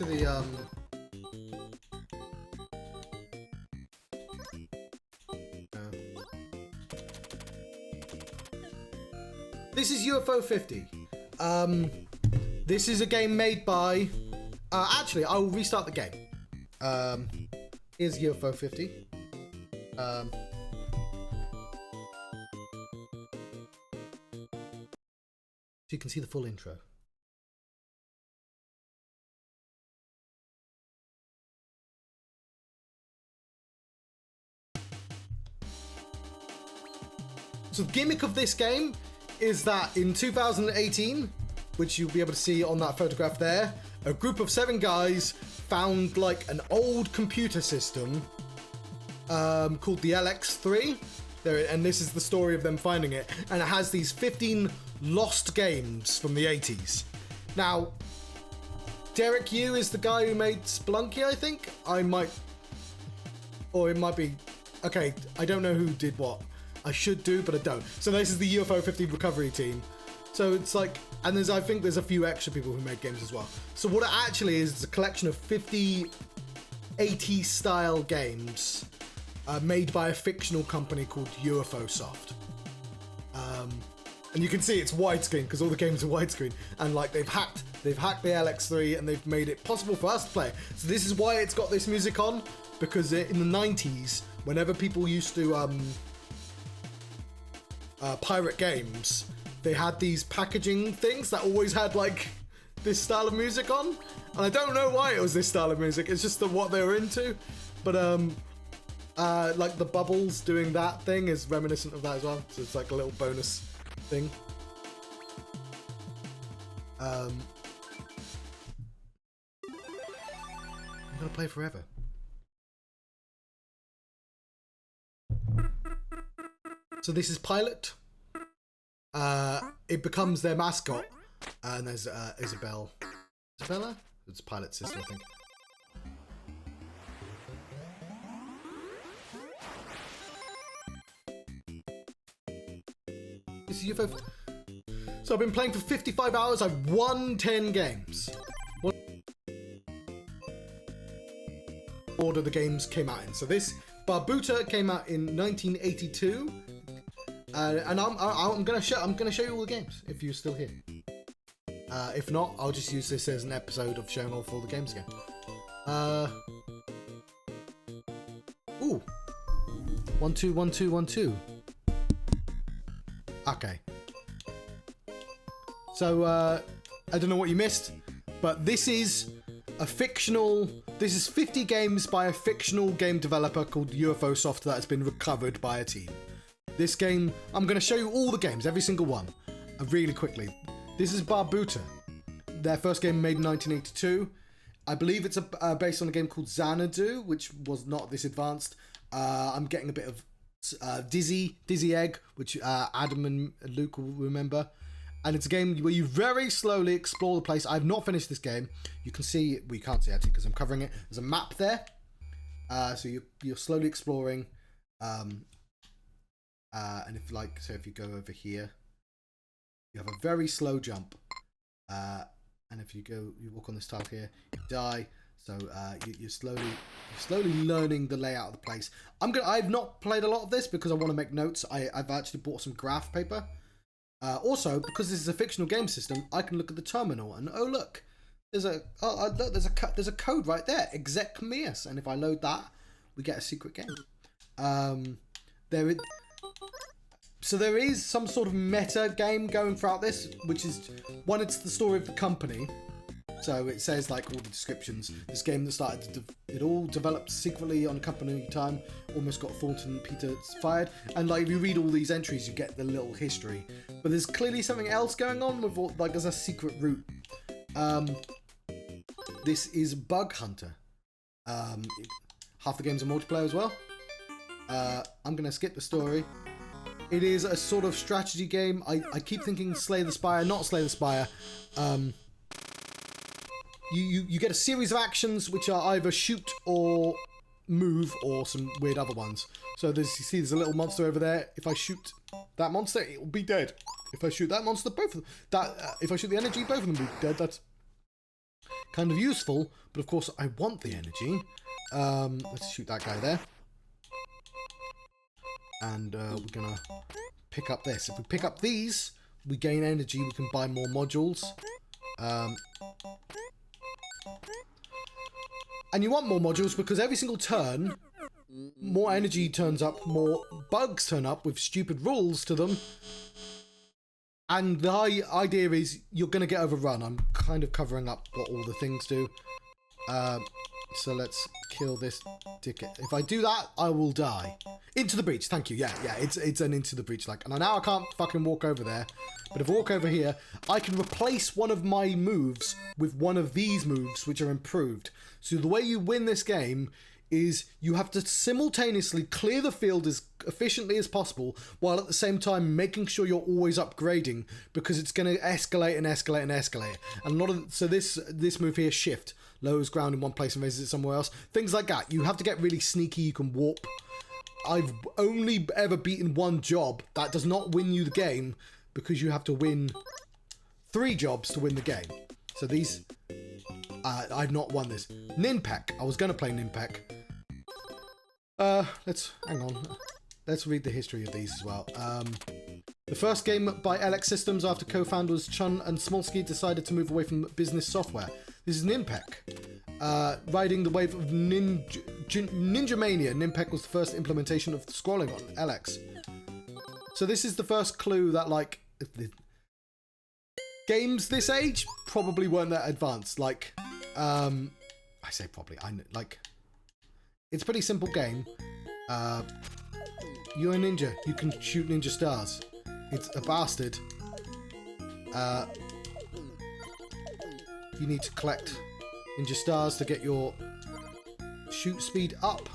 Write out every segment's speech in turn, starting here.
to the This is UFO 50. This is a game made by... actually, I will restart the game. Here's UFO 50. So you can see the full intro. So the gimmick of this game is that in 2018, which you'll be able to see on that photograph there, a group of 7 guys found like an old computer system called the LX3. And this is the story of them finding it. And it has these 15 lost games from the 80s. Now, Derek Yu is the guy who made Spelunky, I think. Or it might be... Okay, I don't know who did what. I should do, but I don't. So this is the UFO 50 recovery team. So it's like, and I think there's a few extra people who made games as well. So what it actually is a collection of 50 80s style games made by a fictional company called UFO Soft. And you can see it's widescreen because all the games are widescreen. And like they've hacked the LX3 and they've made it possible for us to play. So this is why it's got this music on, because in the 90s, whenever people used to pirate games, they had these packaging things that always had like this style of music on, and I don't know why it was this style of music. It's just what they were into, but like the bubbles doing that thing is reminiscent of that as well. So it's like a little bonus thing. I'm gonna play forever. So this is Pilot. It becomes their mascot, and there's Isabella? It's Pilot's sister, I think. This is UFO. So I've been playing for 55 hours. I've won 10 games. What order the games came out in? So this Barbuta came out in 1982. And I'm gonna show you all the games if you're still here. If not, I'll just use this as an episode of showing off all the games again. Ooh, 1 2 1 2 1 2. Okay. So I don't know what you missed, but this is a fictional. This is 50 games by a fictional game developer called UFO Soft that has been recovered by a team. This game, I'm going to show you all the games, every single one, really quickly. This is Barbuta, their first game made in 1982. I believe it's based on a game called Xanadu, which was not this advanced. I'm getting a bit of Dizzy Egg, which Adam and Luke will remember. And it's a game where you very slowly explore the place. I've not finished this game. You can see, well, you can't see actually because I'm covering it. There's a map there. So you're slowly exploring. And if you go over here, you have a very slow jump. And if you walk on this tile here, you die. So you're slowly learning the layout of the place. I've not played a lot of this because I want to make notes. I've actually bought some graph paper. Also, because this is a fictional game system, I can look at the terminal and oh look, there's a code right there, exec meus, and if I load that, we get a secret game. So there is some sort of meta game going throughout this, which is one. It's the story of the company. So it says like all the descriptions. This game that started, it all developed secretly on company time, almost got Thornton Peter fired. And like if you read all these entries, you get the little history. But there's clearly something else going on with like there's a secret route. This is Bug Hunter. Half the games are multiplayer as well. I'm gonna skip the story. It is a sort of strategy game. I keep thinking Slay the Spire, not Slay the Spire. You get a series of actions which are either shoot or move or some weird other ones. So you see there's a little monster over there. If I shoot that monster, it will be dead. If I shoot that monster, both of them. If I shoot the energy, both of them will be dead. kind of useful, but of course I want the energy. Let's shoot that guy there. And we're gonna pick up this. If we pick up these, we gain energy, we can buy more modules. And you want more modules because every single turn, more energy turns up, more bugs turn up with stupid rules to them. And the idea is you're going to get overrun. I'm kind of covering up what all the things do. So let's kill this ticket. If I do that, I will die. Into the breach, thank you. Yeah, it's an into the breach. Like, and now I can't fucking walk over there. But if I walk over here, I can replace one of my moves with one of these moves, which are improved. So the way you win this game is you have to simultaneously clear the field as efficiently as possible, while at the same time making sure you're always upgrading, because it's going to escalate and escalate and escalate. And a lot of so this move here, shift, lowers ground in one place and raises it somewhere else. Things like that. You have to get really sneaky. You can warp. I've only ever beaten one job. That does not win you the game, because you have to win 3 jobs to win the game. So these, I've not won this. Ninpek. I was going to play Ninpek. Let's hang on. Let's read the history of these as well. The first game by LX Systems after co-founders Chun and Smolsky decided to move away from business software. This is Ninpek. Riding the wave of Ninja Mania, Ninpek was the first implementation of scrolling on LX. So this is the first clue that, like, games this age probably weren't that advanced. Like, I say probably. Like, it's a pretty simple game. You're a ninja. You can shoot ninja stars. It's a bastard. You need to collect ninja stars to get your shoot speed up.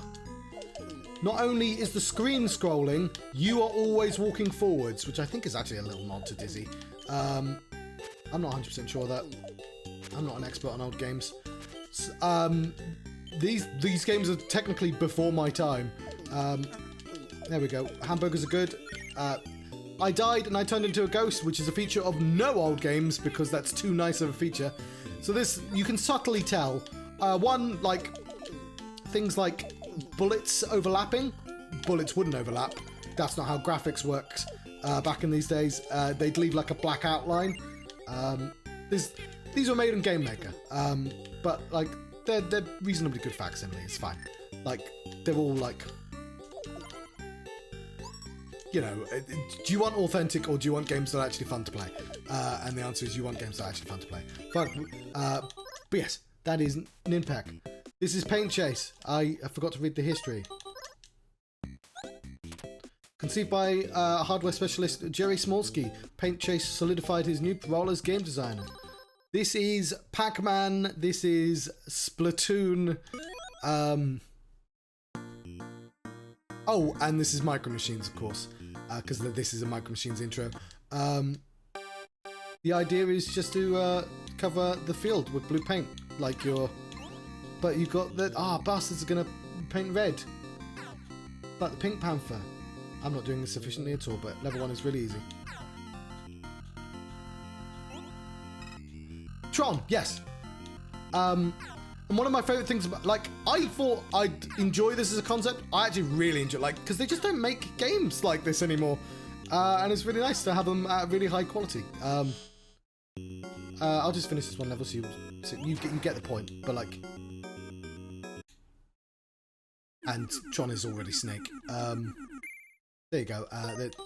Not only is the screen scrolling, you are always walking forwards, which I think is actually a little nod to Dizzy. I'm not 100% sure that. I'm not an expert on old games. These games are technically before my time. There we go. Hamburgers are good. I died and I turned into a ghost, which is a feature of no old games because that's too nice of a feature. So this, you can subtly tell. One, like, things like bullets overlapping. Bullets wouldn't overlap. That's not how graphics works back in these days. They'd leave like a black outline. These were made in Game Maker. But like, they're reasonably good facsimile. It's fine. Like, they're all like, you know, do you want authentic or do you want games that are actually fun to play? And the answer is you want games that are actually fun to play. Fuck. But yes, that is Ninpek. This is Paint Chase. I forgot to read the history. Conceived by hardware specialist Jerry Smolsky, Paint Chase solidified his new role as game designer. This is Pac-Man. This is Splatoon. Oh, and this is Micro Machines, of course, because this is a Micro Machines intro. The idea is just to cover the field with blue paint, like your. But you got that. Bastards are gonna paint red, like the Pink Panther. I'm not doing this sufficiently at all, but level 1 is really easy. Tron, yes. And one of my favorite things about, like, I thought I'd enjoy this as a concept. I actually really enjoy, like, because they just don't make games like this anymore. And it's really nice to have them at really high quality. I'll just finish this one level so you get the point. But like, and Tron is already Snake. There you go.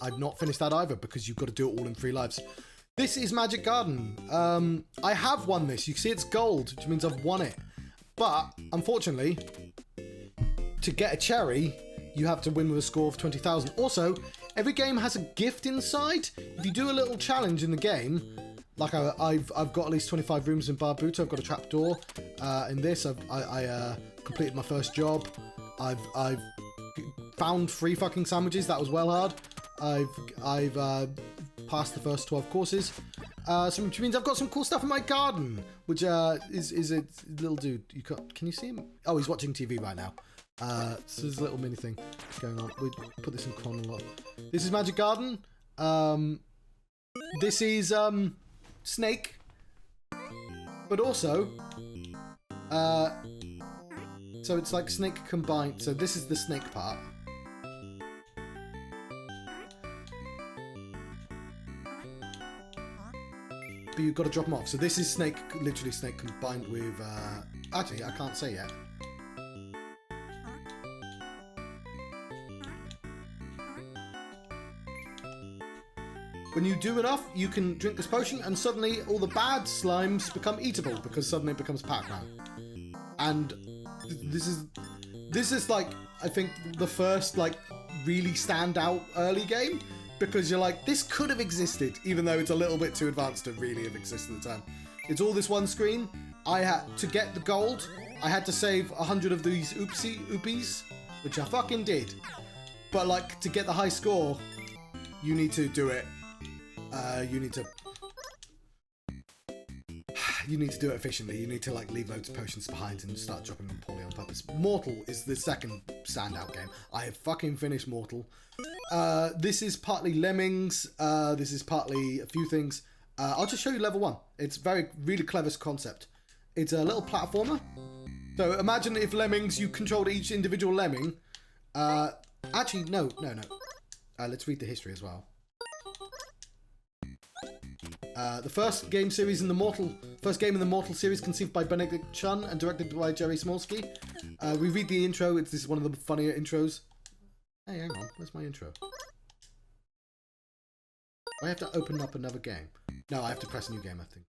I've not finished that either because you've got to do it all in 3 lives. This is Magic Garden. I have won this. You can see it's gold, which means I've won it. But, unfortunately, to get a cherry, you have to win with a score of 20,000. Also, every game has a gift inside. If you do a little challenge in the game, like I've got at least 25 rooms in Barbuto. I've got a trapdoor. In this, I completed my first job. I've found 3 fucking sandwiches. That was well hard. I've passed the first 12 courses. So which means I've got some cool stuff in my garden, which is a little dude. Can you see him? Oh, he's watching TV right now. So there's a little mini thing going on. We put this in chronology. This is Magic Garden. This is Snake. But also, So it's like Snake combined. So this is the Snake part. But you've got to drop them off. So this is Snake, literally Snake combined with... actually, I can't say yet. When you do enough, you can drink this potion, and suddenly all the bad slimes become eatable, because suddenly it becomes Pac-Man. And this is like, I think, the first, like, really standout early game, because you're like, this could have existed, even though it's a little bit too advanced to really have existed at the time. It's all this one screen. I had to get the gold, I had to save 100 of these oopies, which I fucking did. But, like, to get the high score, you need to do it. You need to do it efficiently. You need to like leave loads of potions behind and start dropping them poorly on purpose. Mortal is the second standout game. I have fucking finished Mortal. This is partly Lemmings. This is partly a few things. I'll just show you level 1. It's really clever concept. It's a little platformer. So imagine if Lemmings, you controlled each individual Lemming. Actually, no. Let's read the history as well. The first game in the Mortal series, conceived by Benedict Chun and directed by Jerry Smolsky. We read the intro. This is one of the funnier intros. Hey, hang on. Where's my intro? I have to open up another game. No, I have to press a new game, I think.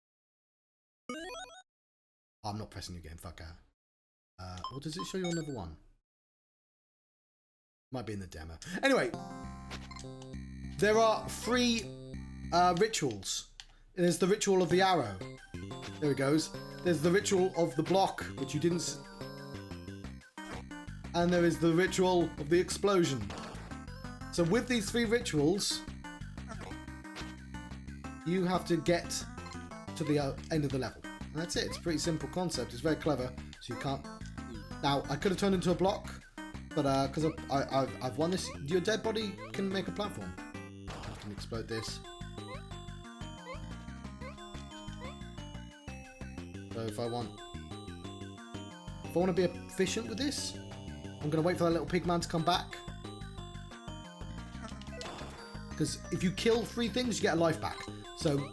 Oh, I'm not pressing new game. Fuck out. Or does it show you on level 1? Might be in the demo. Anyway, there are 3 rituals. There's the ritual of the arrow. There it goes. There's the ritual of the block, which you didn't... And there is the ritual of the explosion. So with these 3 rituals, you have to get to the end of the level. And that's it. It's a pretty simple concept. It's very clever. So you can't... Now, I could have turned into a block, but because I've won this, your dead body can make a platform. I can explode this. So if I want to be efficient with this, I'm going to wait for that little pig man to come back. Because if you kill 3 things, you get a life back. So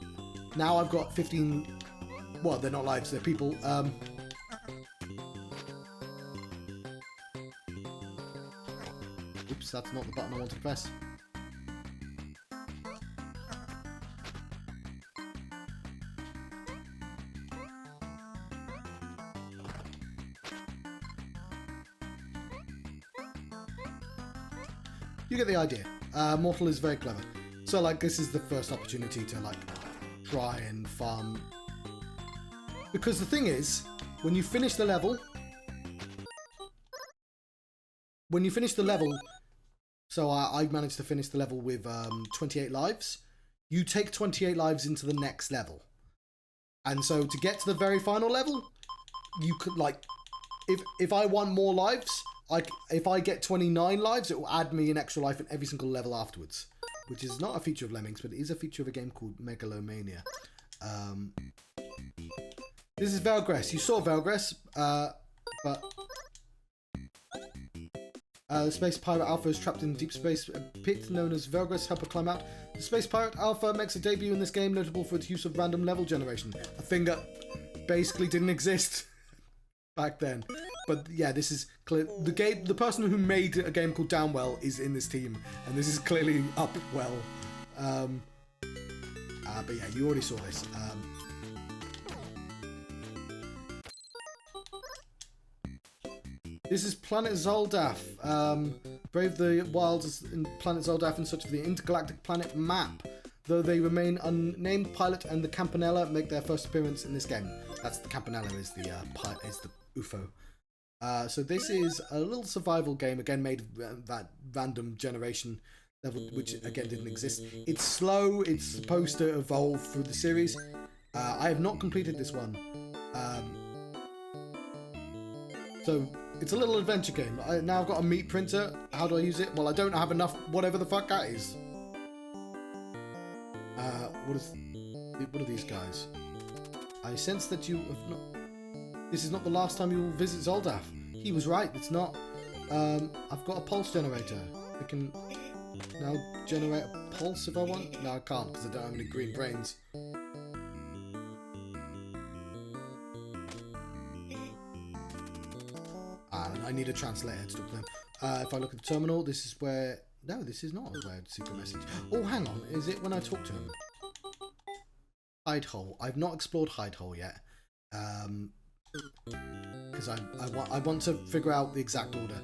now I've got 15... Well, they're not lives, they're people. Oops, that's not the button I wanted to press. You get the idea. Mortal is very clever. So, like, this is the first opportunity to, like, try and farm. Because the thing is, when you finish the level... So, I managed to finish the level with 28 lives. You take 28 lives into the next level. And so, to get to the very final level, you could, like... If I want more lives... if I get 29 lives, it will add me an extra life in every single level afterwards. Which is not a feature of Lemmings, but it is a feature of a game called Megalomania. This is Velgress. You saw Velgress, but... the Space Pirate Alpha is trapped in deep space pit known as Velgress. Help her climb out. The Space Pirate Alpha makes a debut in this game, notable for its use of random level generation. A thing that basically didn't exist back then. But yeah, this is clear. The person who made a game called Downwell is in this team, and this is clearly up well. But yeah, you already saw this. This is Planet Zoldath. Brave the wilds in Planet Zoldath in search of the intergalactic planet map. Though they remain unnamed, Pilot and the Campanella make their first appearance in this game. That's the Campanella is the UFO. So this is a little survival game, again made that random generation level, which again didn't exist. It's slow, it's supposed to evolve through the series. I have not completed this one. So it's a little adventure game. Now I've got a meat printer. How do I use it? Well, I don't have enough, whatever the fuck that is. What are these guys? I sense that you have not... This is not the last time you will visit Zoldaf. He was right, it's not. I've got a pulse generator. I can now generate a pulse if I want. No, I can't because I don't have any green brains. I need a translator to talk to them. If I look at the terminal, this is where... No, this is not where secret message. Oh, hang on. Is it when I talk to him? Hide hole. I've not explored hide hole yet. Because I want to figure out the exact order.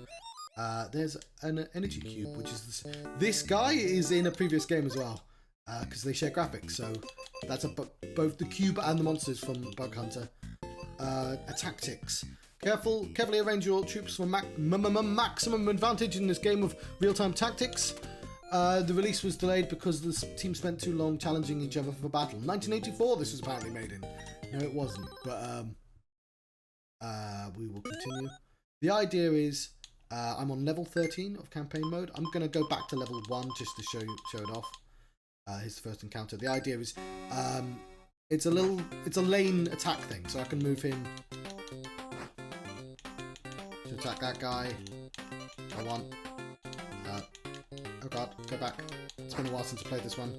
There's an energy cube, which is this guy is in a previous game as well, because they share graphics. So that's both the cube and the monsters from Bug Hunter. Tactics. Carefully arrange your troops for maximum advantage in this game of real-time tactics. The release was delayed because the team spent too long challenging each other for battle. 1984 this was apparently made in. No, it wasn't, but we will continue. The idea is I'm on level 13 of campaign mode. I'm going to go back to level 1 just to show it off. His first encounter. The idea is it's a lane attack thing, so I can move him to attack that guy. I want. Oh god, go back. It's been a while since I played this one.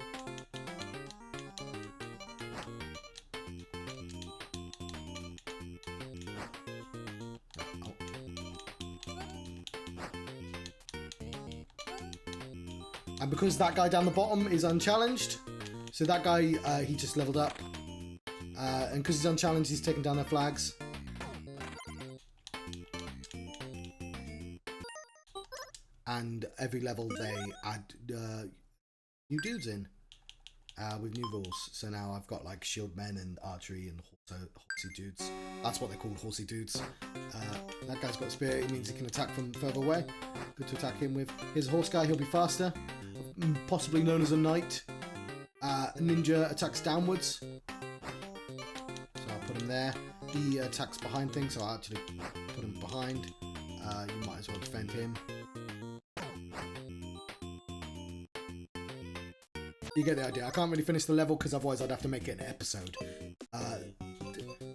And because that guy down the bottom is unchallenged, so that guy, he just leveled up. And because he's unchallenged, he's taken down their flags. And every level they add new dudes in with new rules. So now I've got like shield men and archery and horsey dudes. That's what they're called, horsey dudes. That guy's got a spear. It means he can attack from further away. Good to attack him with. Here's a horse guy. He'll be faster. Possibly known as a knight. Ninja attacks downwards. So I'll put him there. He attacks behind things, so I'll actually put him behind. You might as well defend him. You get the idea. I can't really finish the level because otherwise I'd have to make it an episode.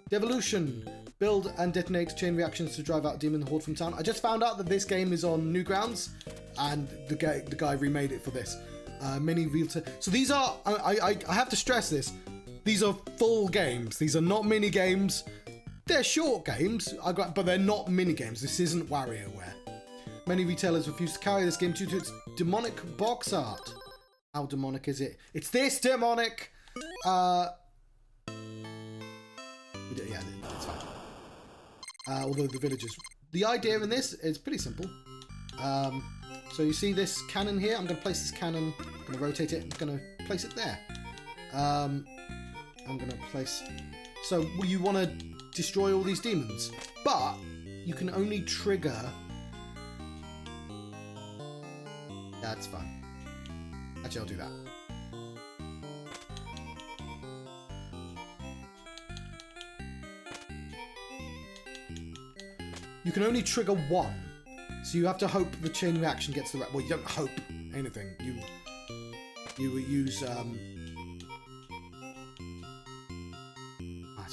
Devolution. Build and detonate chain reactions to drive out demon horde from town. I just found out that this game is on Newgrounds, and the guy remade it for this. Many real so these are. I have to stress this. These are full games. These are not mini games. They're short games, but they're not mini games. This isn't WarioWare. Many retailers refuse to carry this game due to its demonic box art. How demonic is it? It's this demonic! Yeah, that's fine. Although the villagers... The idea in this is pretty simple. So you see this cannon here? I'm going to place this cannon. I'm going to rotate it. I'm going to place it there. I'm going to place... So you want to destroy all these demons. But you can only trigger... That's fine. Actually, I'll do that. You can only trigger one. So you have to hope the chain reaction gets the right... Well, you don't hope anything. You will use... That's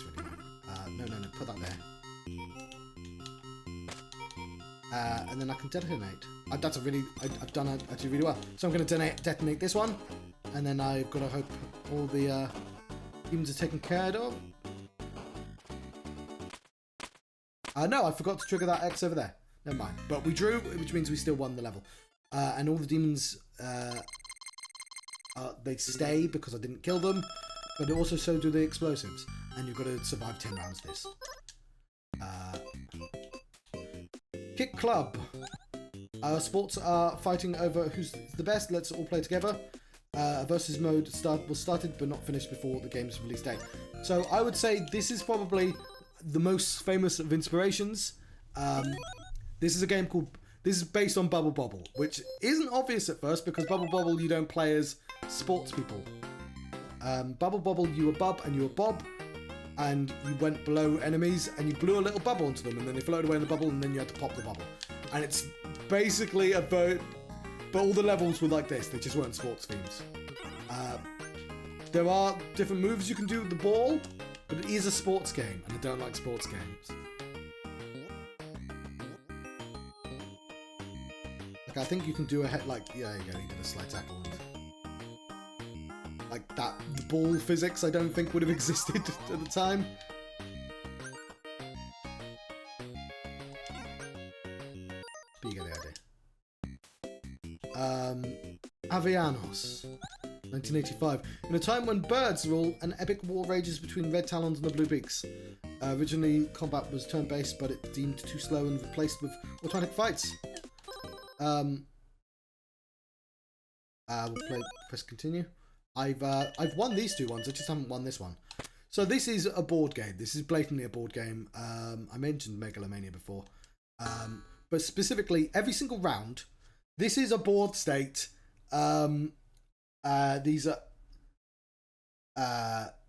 really good. No, put that there. And then I can detonate. That's a really... I've done it actually really well. So I'm going to detonate this one. And then I've got to hope all the demons are taken care of. No, I forgot to trigger that X over there. Never mind. But we drew, which means we still won the level. And all the demons... they stay because I didn't kill them. But also so do the explosives. And you've got to survive 10 rounds this. Kick Club. Sports are fighting over who's the best. Let's all play together. Versus mode was started but not finished before the game's release date. So I would say this is probably the most famous of inspirations. This is a game called... This is based on Bubble Bobble, which isn't obvious at first because Bubble Bobble you don't play as sports people. Bubble Bobble you were Bub and you were Bob. And you went below enemies and you blew a little bubble onto them and then they floated away in the bubble and then you had to pop the bubble. And it's basically a boat, but all the levels were like this, they just weren't sports themes. There are different moves you can do with the ball, but it is a sports game and I don't like sports games. Like, I think you can do a head, like, yeah, there you go, he did a slide tackle. Like, that ball physics I don't think would have existed at the time. But you get the idea. Avianos, 1985. In a time when birds rule, an epic war rages between red talons and the blue beaks. Originally, combat was turn-based, but it deemed too slow and replaced with automatic fights. We'll press continue. I've won these two ones. I just haven't won this one. So this is a board game. This is blatantly a board game. I mentioned Megalomania before, but specifically every single round. This is a board state. These are.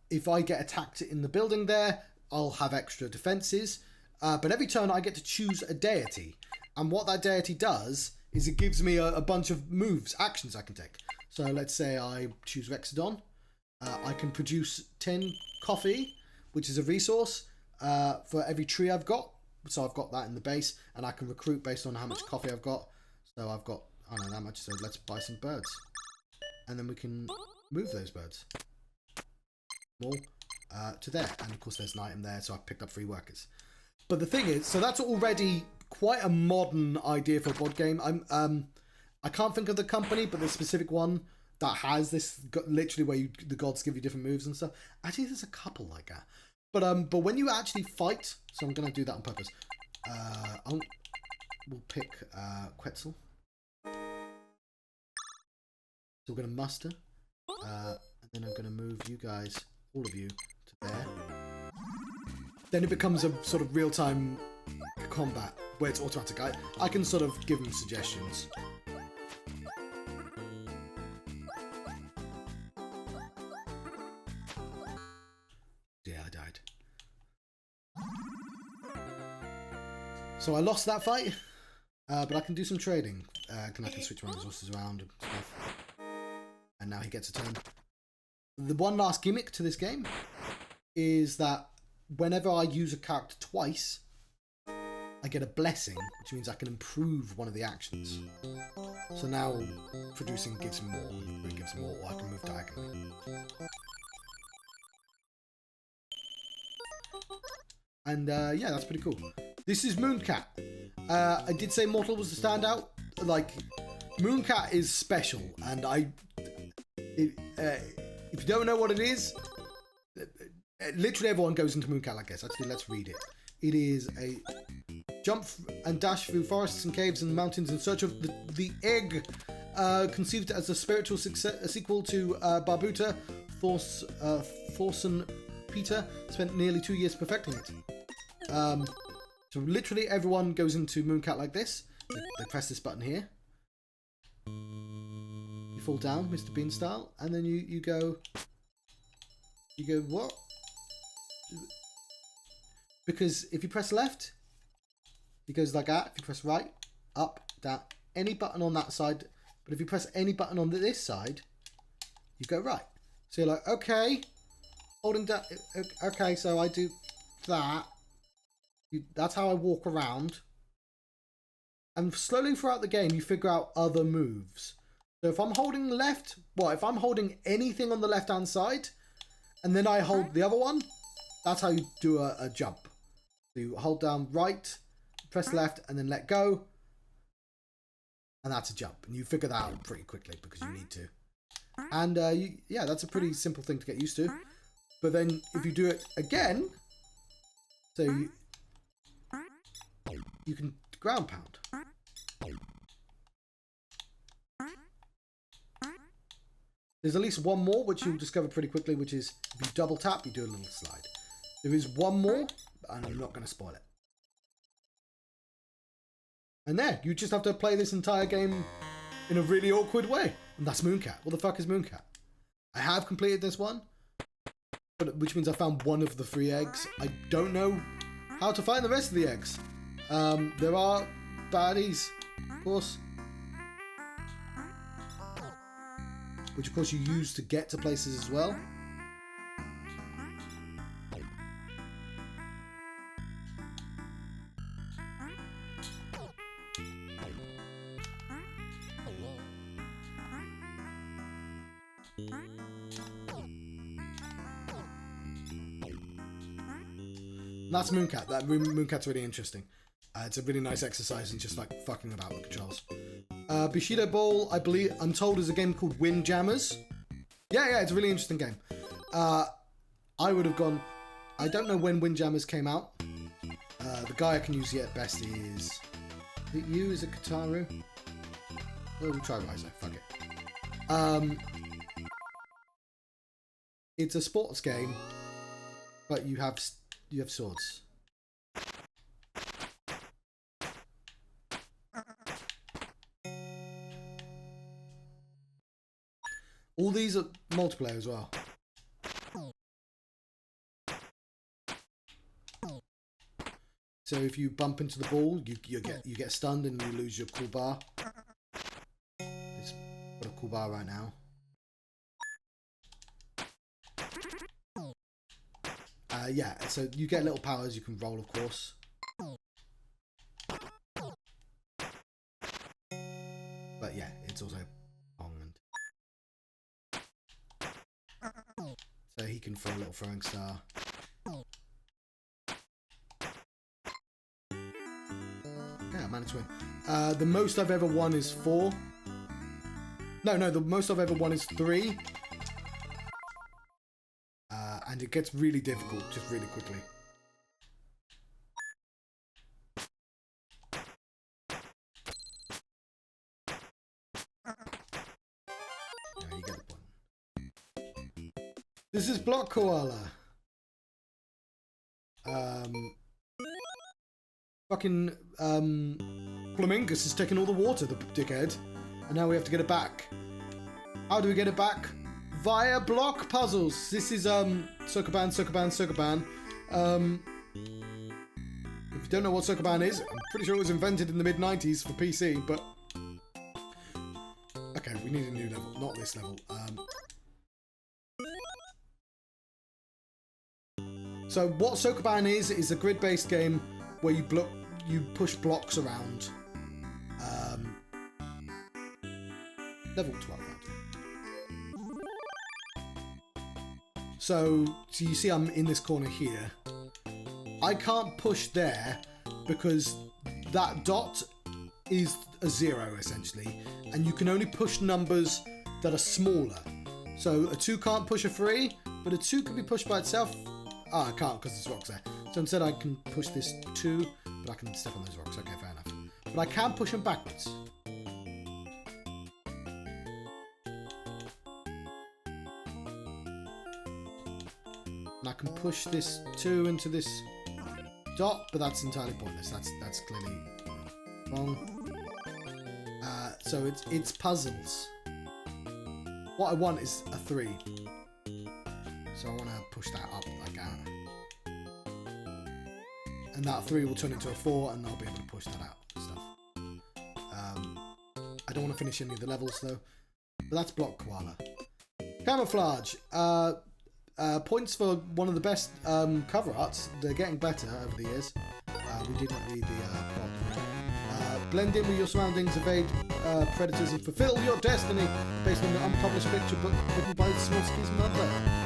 If I get attacked in the building there, I'll have extra defenses. But every turn I get to choose a deity, and what that deity does is it gives me a bunch of moves, actions I can take. So let's say I choose Rexodon. I can produce 10 coffee, which is a resource, for every tree I've got. So I've got that in the base, and I can recruit based on how much coffee I've got. So I've got, I don't know that much, so let's buy some birds. And then we can move those birds. More to there. And of course there's an item there, so I've picked up 3 workers. But the thing is, so that's already quite a modern idea for a board game. I can't think of the company, but the specific one that has this, literally where the gods give you different moves and stuff. Actually, there's a couple like that. But when you actually fight, so I'm going to do that on purpose. We'll pick Quetzal. So we're going to muster. And then I'm going to move you guys, all of you, to there. Then it becomes a sort of real-time combat where it's automatic. I can sort of give them suggestions. Yeah, I died. So I lost that fight, but I can do some trading. I can switch my resources around and stuff. And now he gets a turn. The one last gimmick to this game is that whenever I use a character twice, I get a blessing, which means I can improve one of the actions. So now producing gives me more, it gives more, or I can move diagonally. And yeah, that's pretty cool. This is Mooncat. I did say Mortal was the standout. Like, Mooncat is special, and if you don't know what it is, literally everyone goes into Mooncat like this. Actually, let's read it. It is a jump and dash through forests and caves and mountains in search of the egg, conceived as a spiritual sequel to Barbuta. Thorson Peter spent nearly 2 years perfecting it. So literally everyone goes into Mooncat like this. They press this button here. You fall down, Mr. Bean style, and then you go what? Because if you press left, it goes like that. If you press right, up, down, any button on that side. But if you press any button on this side, you go right. So you're like, okay, holding down. Okay, so I do that. That's how I walk around. And slowly throughout the game, you figure out other moves. So if I'm holding left, if I'm holding anything on the left-hand side, and then I hold the other one, that's how you do a jump. So you hold down right, press left, and then let go. And that's a jump. And you figure that out pretty quickly because you need to. And yeah, that's a pretty simple thing to get used to. But then if you do it again, so you can ground pound. There's at least one more, which you'll discover pretty quickly, which is if you double tap, you do a little slide. There is one more, and I'm not going to spoil it. And there, you just have to play this entire game in a really awkward way. And that's Mooncat. What the fuck is Mooncat? I have completed this one, which means I found one of the 3 eggs. I don't know how to find the rest of the eggs. There are baddies, of course. Which, of course, you use to get to places as well. That's Mooncat. That Mooncat's really interesting. It's a really nice exercise in just like fucking about with controls. Bushido Ball, I'm told, is a game called Windjammers. Yeah, it's a really interesting game. I would have gone. I don't know when Windjammers came out. The guy I can use yet best is it you? Is it Kataru? Oh, we'll try Riser. Fuck it. It's a sports game, but you have swords. All these are multiplayer as well. So if you bump into the ball, you get stunned and you lose your cool bar. It's got a cool bar right now. Yeah, so you get little powers. You can roll, of course. But yeah, it's also Pong. So he can throw a little throwing star. Yeah, I managed to win. The most I've ever won is 4. No, the most I've ever won is 3. And it gets really difficult just really quickly. Yeah, you get the point. This is Block Koala. Fucking Flamingus has taken all the water, the dickhead, and now we have to get it back. How do we get it back? Via block puzzles. This is Sokoban. If you don't know what Sokoban is, I'm pretty sure it was invented in the mid-90s for PC, but okay, we need a new level, not this level. So what Sokoban is a grid-based game where you push blocks around. Level 12. So you see I'm in this corner here. I can't push there because that dot is a 0 essentially, and you can only push numbers that are smaller. So a 2 can't push a 3, but a 2 can be pushed by itself. I can't because there's rocks there. So instead I can push this 2, but I can step on those rocks. Okay, fair enough. But I can push them backwards. And I can push this 2 into this dot, but that's entirely pointless. That's clearly wrong. So it's puzzles. What I want is a 3. So I want to push that up like that. And that 3 will turn into a 4, and I'll be able to push that out and stuff. I don't want to finish any of the levels though. But that's Block Koala. Camouflage. Points for one of the best cover arts. They're getting better over the years. We did not read the plot. Blend in with your surroundings, evade predators, and fulfill your destiny based on the unpublished picture book written by Swarovski's mother.